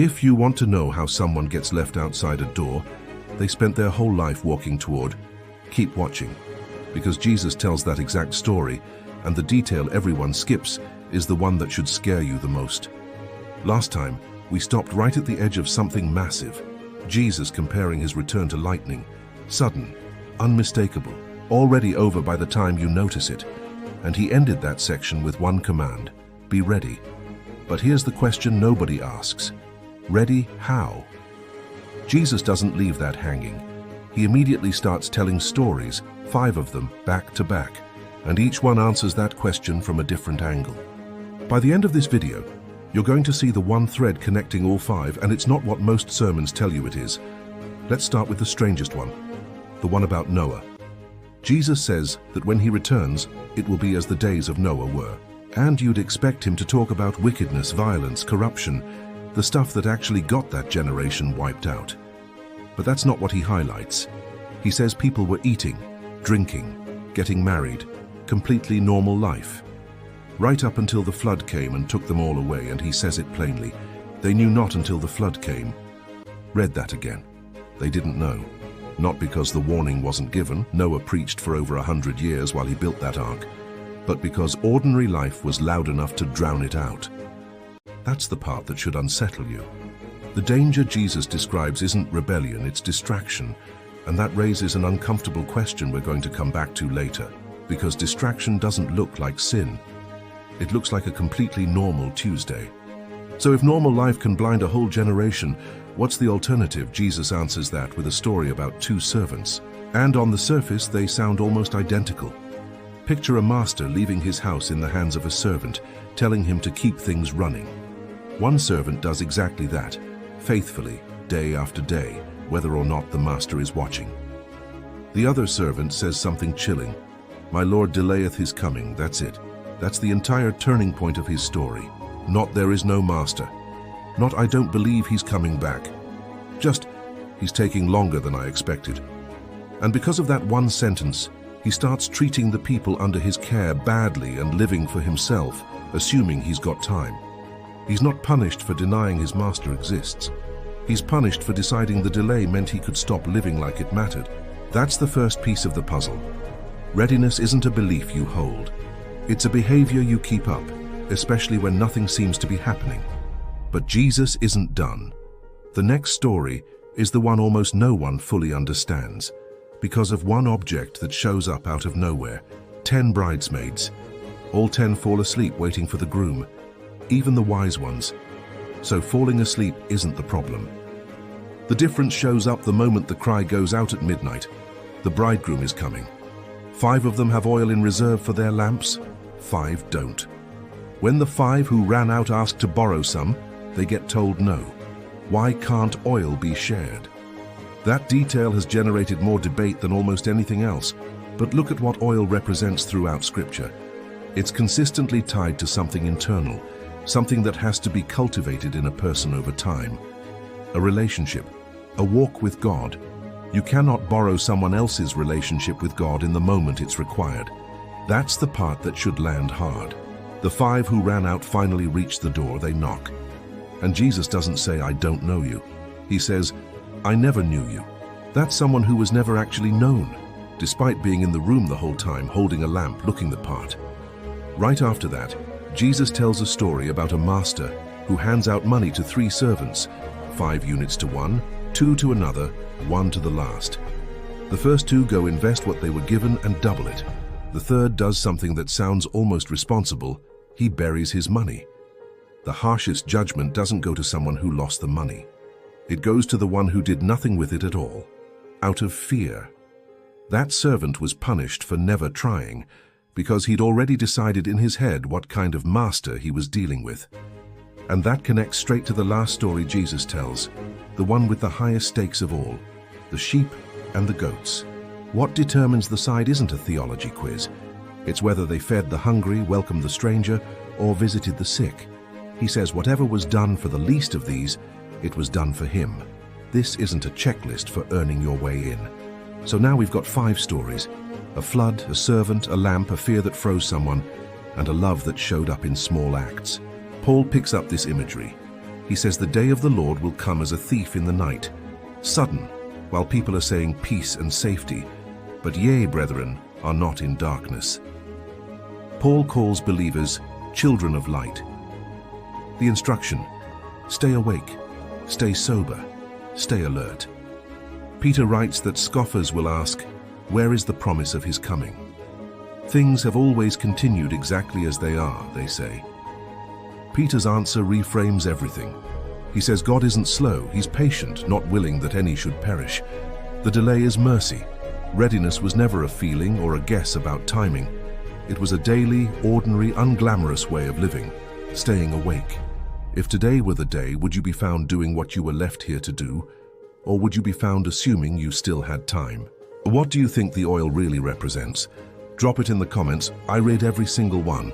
If you want to know how someone gets left outside a door they spent their whole life walking toward, keep watching, because Jesus tells that exact story, and the detail everyone skips is the one that should scare you the most. Last time, we stopped right at the edge of something massive, Jesus comparing his return to lightning, sudden, unmistakable, already over by the time you notice it, and he ended that section with one command: be ready. But here's the question nobody asks. Ready how? Jesus doesn't leave that hanging. He immediately starts telling stories, 5 of them back to back, and each one answers that question from a different angle. By the end of this video, you're going to see the one thread connecting all 5, and it's not what most sermons tell you it is. Let's start with the strangest one, the one about Noah. Jesus says that when he returns, it will be as the days of Noah were. And you'd expect him to talk about wickedness, violence, corruption, the stuff that actually got that generation wiped out. But that's not what he highlights. He says people were eating, drinking, getting married, completely normal life. Right up until the flood came and took them all away, and he says it plainly. They knew not until the flood came. Read that again. They didn't know. Not because the warning wasn't given, Noah preached for over 100 years while he built that ark, but because ordinary life was loud enough to drown it out. That's the part that should unsettle you. The danger Jesus describes isn't rebellion, it's distraction, and that raises an uncomfortable question we're going to come back to later, because distraction doesn't look like sin. It looks like a completely normal Tuesday. So if normal life can blind a whole generation, what's the alternative? Jesus answers that with a story about 2 servants. And on the surface, they sound almost identical. Picture a master leaving his house in the hands of a servant, telling him to keep things running. One servant does exactly that, faithfully, day after day, whether or not the master is watching. The other servant says something chilling. My Lord delayeth his coming, that's it. That's the entire turning point of his story. Not there is no master. Not I don't believe he's coming back. Just, he's taking longer than I expected. And because of that one sentence, he starts treating the people under his care badly and living for himself, assuming he's got time. He's not punished for denying his master exists. He's punished for deciding the delay meant he could stop living like it mattered. That's the first piece of the puzzle. Readiness isn't a belief you hold. It's a behavior you keep up, especially when nothing seems to be happening. But Jesus isn't done. The next story is the one almost no one fully understands, because of one object that shows up out of nowhere. 10 bridesmaids. All 10 fall asleep waiting for the groom, even the wise ones. So falling asleep isn't the problem. The difference shows up the moment the cry goes out at midnight. The bridegroom is coming. 5 of them have oil in reserve for their lamps, 5 don't. When the 5 who ran out ask to borrow some, they get told no. Why can't oil be shared? That detail has generated more debate than almost anything else, but look at what oil represents throughout Scripture. It's consistently tied to something internal, something that has to be cultivated in a person over time. A relationship, a walk with God. You cannot borrow someone else's relationship with God in the moment it's required. That's the part that should land hard. The 5 who ran out finally reach the door, they knock. And Jesus doesn't say, I don't know you. He says, I never knew you. That's someone who was never actually known, despite being in the room the whole time, holding a lamp, looking the part. Right after that, Jesus tells a story about a master who hands out money to 3 servants, 5 units to one, 2 to another, 1 to the last. The first 2 go invest what they were given and double it. The third does something that sounds almost responsible. He buries his money. The harshest judgment doesn't go to someone who lost the money. It goes to the one who did nothing with it at all, out of fear. That servant was punished for never trying, because he'd already decided in his head what kind of master he was dealing with. And that connects straight to the last story Jesus tells, the one with the highest stakes of all, the sheep and the goats. What determines the side isn't a theology quiz. It's whether they fed the hungry, welcomed the stranger, or visited the sick. He says whatever was done for the least of these, it was done for him. This isn't a checklist for earning your way in. So now we've got 5 stories. A flood, a servant, a lamp, a fear that froze someone, and a love that showed up in small acts. Paul picks up this imagery. He says the day of the Lord will come as a thief in the night, sudden, while people are saying peace and safety, but ye, brethren, are not in darkness. Paul calls believers children of light. The instruction: stay awake, stay sober, stay alert. Peter writes that scoffers will ask, where is the promise of his coming? Things have always continued exactly as they are, they say. Peter's answer reframes everything. He says God isn't slow, he's patient, not willing that any should perish. The delay is mercy. Readiness was never a feeling or a guess about timing. It was a daily, ordinary, unglamorous way of living, staying awake. If today were the day, would you be found doing what you were left here to do? Or would you be found assuming you still had time? What do you think the oil really represents? Drop it in the comments. I read every single one.